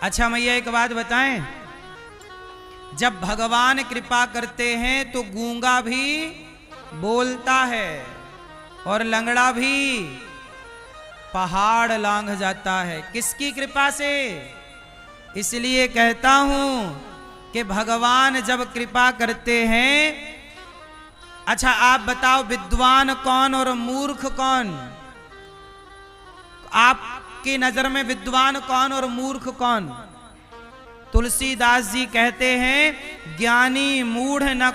अच्छा मैया एक बात बताएं, जब भगवान कृपा करते हैं तो गूंगा भी बोलता है और लंगड़ा भी पहाड़ लांघ जाता है। किसकी कृपा से? इसलिए कहता हूं कि भगवान जब कृपा करते हैं। अच्छा आप बताओ, विद्वान कौन और मूर्ख कौन? आपकी नजर में विद्वान कौन और मूर्ख कौन? तुलसीदास जी कहते हैं, ज्ञानी मूढ़ न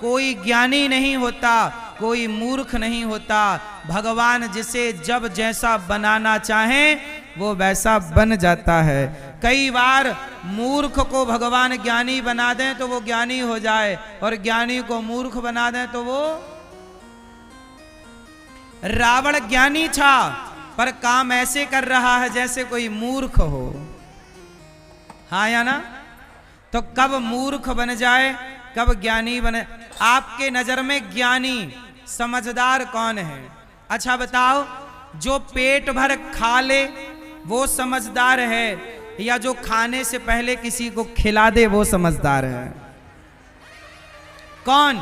कोई ज्ञानी नहीं होता, कोई मूर्ख नहीं होता। भगवान जिसे जब जैसा बनाना चाहे वो वैसा बन जाता है। कई बार मूर्ख को भगवान ज्ञानी बना दें तो वो ज्ञानी हो जाए, और ज्ञानी को मूर्ख बना दें तो वो। रावण ज्ञानी था पर काम ऐसे कर रहा है जैसे कोई मूर्ख हो। हाँ या ना? तो कब मूर्ख बन जाए कब ज्ञानी बने? आपके नजर में ज्ञानी समझदार कौन है? अच्छा बताओ, जो पेट भर खा ले वो समझदार है, या जो खाने से पहले किसी को खिला दे वो समझदार है? कौन?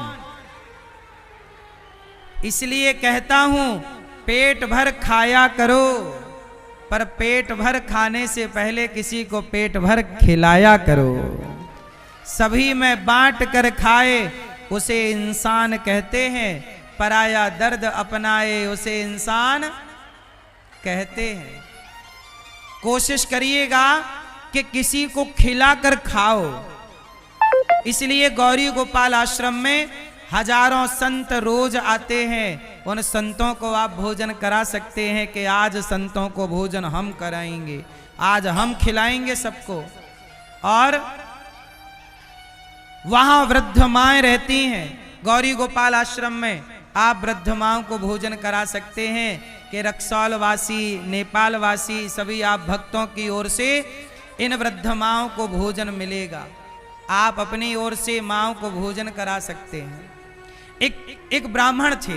इसलिए कहता हूं, पेट भर खाया करो, पर पेट भर खाने से पहले किसी को पेट भर खिलाया करो। सभी में बांट कर खाए उसे इंसान कहते हैं, पराया दर्द अपनाए उसे इंसान कहते हैं। कोशिश करिएगा कि किसी को खिलाकर खाओ। इसलिए गौरी गोपाल आश्रम में हजारों संत रोज आते हैं। उन संतों को आप भोजन करा सकते हैं कि आज संतों को भोजन हम कराएंगे, आज हम खिलाएंगे सबको। और वहां वृद्ध माएं रहती हैं गौरी गोपाल आश्रम में, आप वृद्ध माओं को भोजन करा सकते हैं कि रक्सौल वासी, नेपाल वासी सभी आप भक्तों की ओर से इन वृद्ध माओं को भोजन मिलेगा। आप अपनी ओर से माओं को भोजन करा सकते हैं। एक ब्राह्मण थे,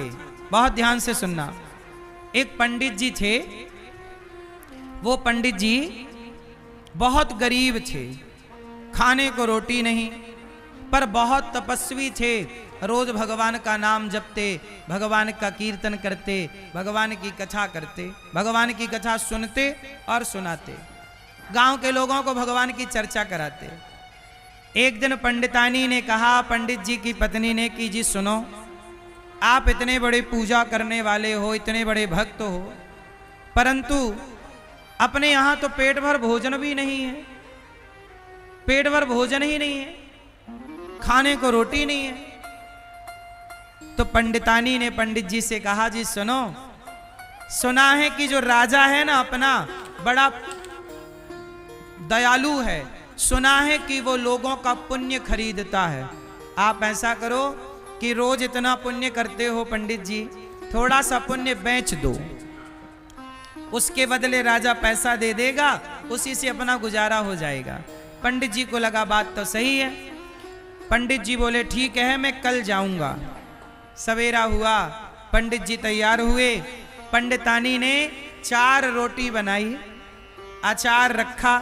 बहुत ध्यान से सुनना। एक पंडित जी थे, वो पंडित जी बहुत गरीब थे, खाने को रोटी नहीं, पर बहुत तपस्वी थे। रोज भगवान का नाम जपते, भगवान का कीर्तन करते, भगवान की कथा करते, भगवान की कथा सुनते और सुनाते, गांव के लोगों को भगवान की चर्चा कराते। एक दिन पंडितानी ने कहा पंडित जी की पत्नी ने कि जी सुनो, आप इतने बड़े पूजा करने वाले हो, इतने बड़े भक्त हो, परंतु अपने यहां तो पेट भर भोजन भी नहीं है, पेट भर भोजन ही नहीं है, खाने को रोटी नहीं है। तो पंडितानी ने पंडित जी से कहा जी सुनो, सुना है कि जो राजा है ना अपना बड़ा दयालु है, सुना है कि वो लोगों का पुण्य खरीदता है। आप ऐसा करो कि रोज इतना पुण्य करते हो पंडित जी, थोड़ा सा पुण्य बेच दो, उसके बदले राजा पैसा दे देगा, उसी से अपना गुजारा हो जाएगा। पंडित जी को लगा बात तो सही है। पंडित जी बोले ठीक है, मैं कल जाऊंगा। सवेरा हुआ, पंडित जी तैयार हुए। पंडितानी ने 4 रोटी बनाई, अचार रखा,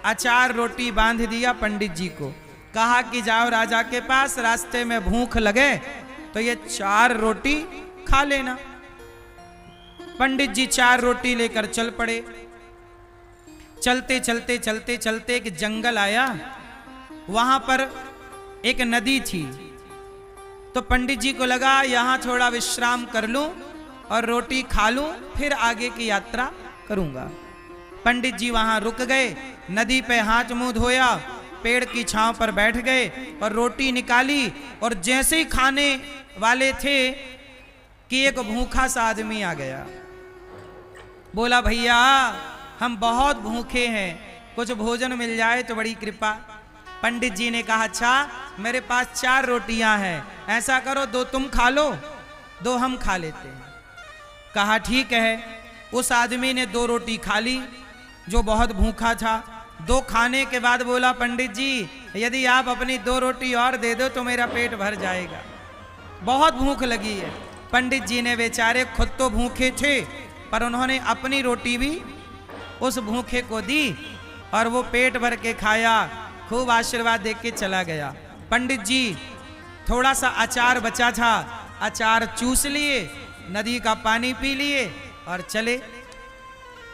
अचार रोटी बांध दिया पंडित जी को, कहा कि जाओ राजा के पास, रास्ते में भूख लगे तो ये 4 रोटी खा लेना। पंडित जी 4 रोटी लेकर चल पड़े। चलते चलते चलते चलते एक जंगल आया, वहां पर एक नदी थी। तो पंडित जी को लगा यहां थोड़ा विश्राम कर लूं और रोटी खा लूं, फिर आगे की यात्रा करूंगा। पंडित जी वहां रुक गए, नदी पे हाथ मुंह धोया, पेड़ की छांव पर बैठ गए और रोटी निकाली। और जैसे ही खाने वाले थे कि एक भूखा सा आदमी आ गया, बोला भैया हम बहुत भूखे हैं, कुछ भोजन मिल जाए तो बड़ी कृपा। पंडित जी ने कहा अच्छा मेरे पास 4 रोटियां हैं, ऐसा करो 2 तुम खा लो, 2 हम खा लेते हैं। कहा ठीक है। उस आदमी ने 2 रोटी खा ली जो बहुत भूखा था। 2 खाने के बाद बोला पंडित जी यदि आप अपनी 2 रोटी और दे दो तो मेरा पेट भर जाएगा, बहुत भूख लगी है। पंडित जी ने बेचारे खुद तो भूखे थे पर उन्होंने अपनी रोटी भी उस भूखे को दी और वो पेट भर के खाया, खूब आशीर्वाद दे के चला गया। पंडित जी थोड़ा सा अचार बचा था, अचार चूस लिए, नदी का पानी पी लिए और चले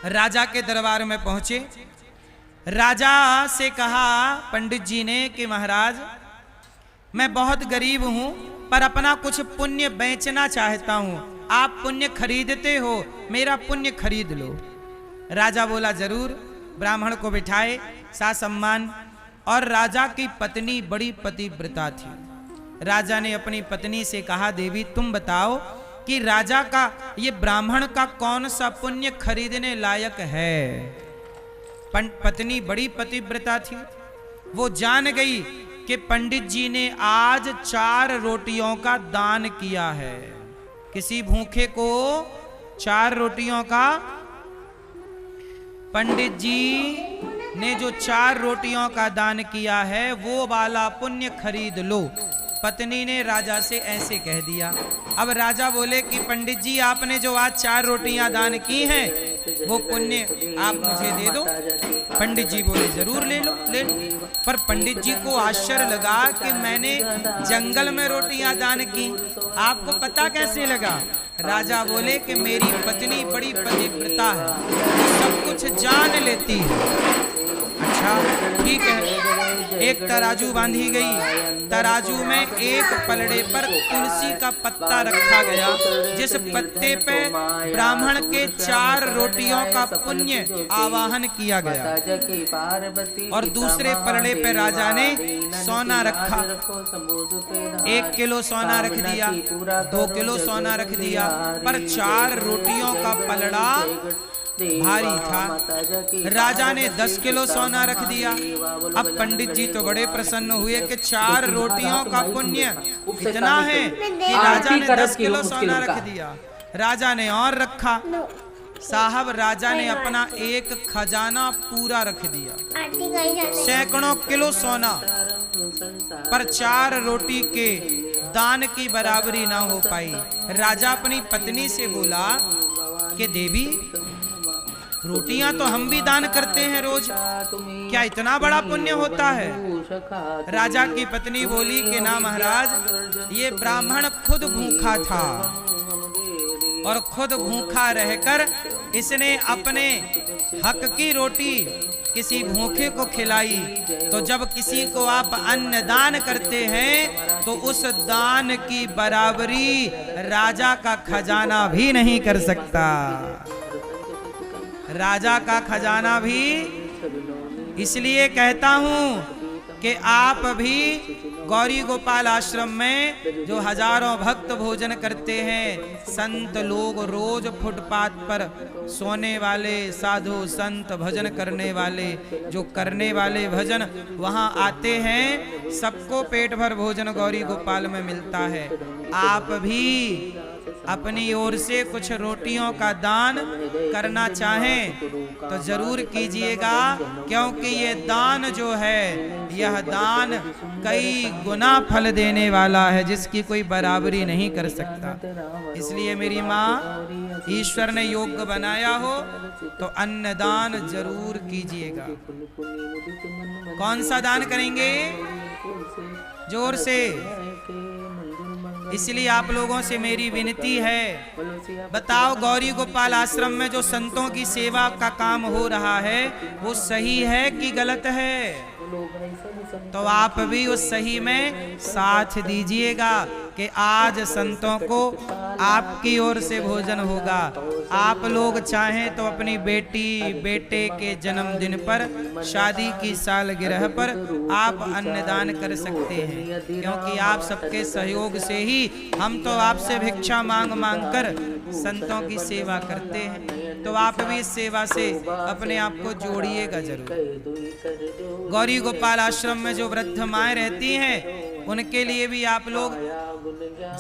राजा के दरबार में पहुंचे। राजा से कहा पंडित जी ने कि महाराज मैं बहुत गरीब हूं, पर अपना कुछ पुण्य बेचना चाहता हूं, आप पुण्य खरीदते हो, मेरा पुण्य खरीद लो। राजा बोला जरूर। ब्राह्मण को बिठाए, सा सम्मान। और राजा की पत्नी बड़ी पतिव्रता थी। राजा ने अपनी पत्नी से कहा देवी तुम बताओ कि राजा का ये ब्राह्मण का कौन सा पुण्य खरीदने लायक है। पत्नी बड़ी पतिव्रता थी, वो जान गई कि पंडित जी ने आज 4 रोटियों का दान किया है। किसी भूखे को 4 रोटियों का, पंडित जी ने जो 4 रोटियों का दान किया है वो वाला पुण्य खरीद लो। पत्नी ने राजा से ऐसे कह दिया। अब राजा बोले कि पंडित जी आपने जो आज 4 रोटियां दान की हैं वो पुण्य आप मुझे दे दो। पंडित जी बोले जरूर ले लो, ले लो। पर पंडित जी को आश्चर्य लगा कि मैंने जंगल में रोटियां दान की, आपको पता कैसे लगा? राजा बोले कि मेरी पत्नी बड़ी पतिव्रता है, वो सब कुछ जान लेती है। अच्छा ठीक है। एक तराजू बांधी गई, तराजू में एक पलड़े पर तुलसी का पत्ता रखा गया, जिस पत्ते पे ब्राह्मण के 4 रोटियों का पुण्य आवाहन किया गया। और दूसरे पलड़े पे राजा ने सोना रखा, 1 किलो सोना रख दिया, 2 किलो सोना रख दिया, पर 4 रोटियों का पलड़ा भारी था। राजा ने 10 किलो सोना रख दिया। अब पंडित जी तो बड़े प्रसन्न हुए कि 4 रोटियों का पुण्य इतना है कि राजा ने 10 किलो सोना रख दिया। राजा ने और रखा। साहब राजा ने अपना एक खजाना पूरा रख दिया, सैकड़ों किलो सोना, पर 4 रोटी के दान की बराबरी ना हो पाई। राजा अपनी पत्नी से बोला कि देवी रोटियां तो हम भी दान करते हैं रोज, क्या इतना बड़ा पुण्य होता है? राजा की पत्नी बोली कि ना महाराज, ये ब्राह्मण खुद भूखा था और खुद भूखा रहकर इसने अपने हक की रोटी किसी भूखे को खिलाई। तो जब किसी को आप अन्न दान करते हैं तो उस दान की बराबरी राजा का खजाना भी नहीं कर सकता। राजा का खजाना भी। इसलिए कहता हूं कि आप भी गौरी गोपाल आश्रम में जो हजारों भक्त भोजन करते हैं, संत लोग रोज फुटपाथ पर सोने वाले, साधु संत भजन करने वाले, जो करने वाले भजन वहां आते हैं, सबको पेट भर भोजन गौरी गोपाल में मिलता है। आप भी अपनी ओर से कुछ रोटियों का दान करना चाहें तो जरूर कीजिएगा, क्योंकि ये दान जो है यह दान कई गुना फल देने वाला है, जिसकी कोई बराबरी नहीं कर सकता। इसलिए मेरी माँ, ईश्वर ने योग्य बनाया हो तो अन्नदान जरूर कीजिएगा। कौन सा दान करेंगे? जोर से। इसलिए आप लोगों से मेरी विनती है, बताओ गौरी गोपाल आश्रम में जो संतों की सेवा का काम हो रहा है वो सही है कि गलत है? तो आप भी उस सही में साथ दीजिएगा कि आज संतों को आपकी ओर से भोजन होगा। आप लोग चाहें तो अपनी बेटी बेटे के जन्मदिन पर, शादी की सालगिरह पर आप अन्नदान कर सकते हैं, क्योंकि आप सबके सहयोग से ही हम तो आपसे भिक्षा मांग मांग कर संतों की सेवा करते हैं। तो आप भी इस सेवा से अपने आप को जोड़िएगा जरूर। गौरी गोपाल आश्रम में जो वृद्ध माएँ रहती हैं उनके लिए भी आप लोग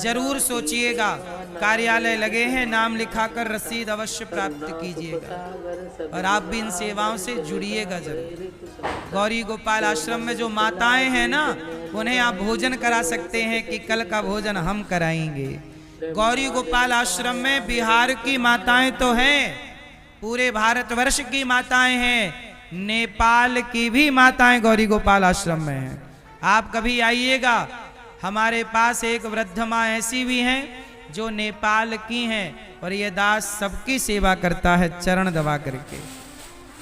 जरूर सोचिएगा। कार्यालय लगे हैं, नाम लिखाकर रसीद अवश्य प्राप्त कीजिएगा और आप भी इन सेवाओं से जुड़िएगा जरूर। गौरी गोपाल आश्रम में जो माताएं हैं ना, उन्हें आप भोजन करा सकते हैं कि कल का भोजन हम कराएंगे। गौरी गोपाल आश्रम में बिहार की माताएं तो हैं, पूरे भारतवर्ष की माताएं हैं, नेपाल की भी माताएं गौरी गोपाल आश्रम में हैं। आप कभी आइएगा, हमारे पास एक वृद्ध माँ ऐसी भी हैं जो नेपाल की हैं और ये दास सबकी सेवा करता है चरण दबा करके।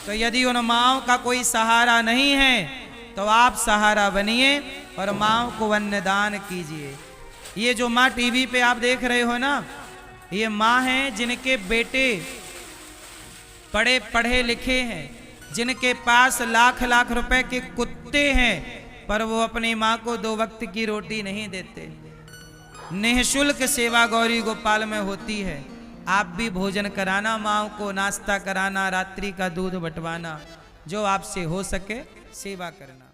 तो यदि उन माँओं का कोई सहारा नहीं है तो आप सहारा बनिए और माँओं को अन्नदान कीजिए। ये जो माँ टीवी पे आप देख रहे हो ना, ये माँ हैं जिनके बेटे बड़े पढ़े लिखे हैं, जिनके पास लाख लाख रुपए के कुत्ते हैं, पर वो अपनी माँ को 2 वक्त की रोटी नहीं देते। निःशुल्क सेवा गौरी गोपाल में होती है। आप भी भोजन कराना, माँ को नाश्ता कराना, रात्रि का दूध बंटवाना, जो आपसे हो सके सेवा करना।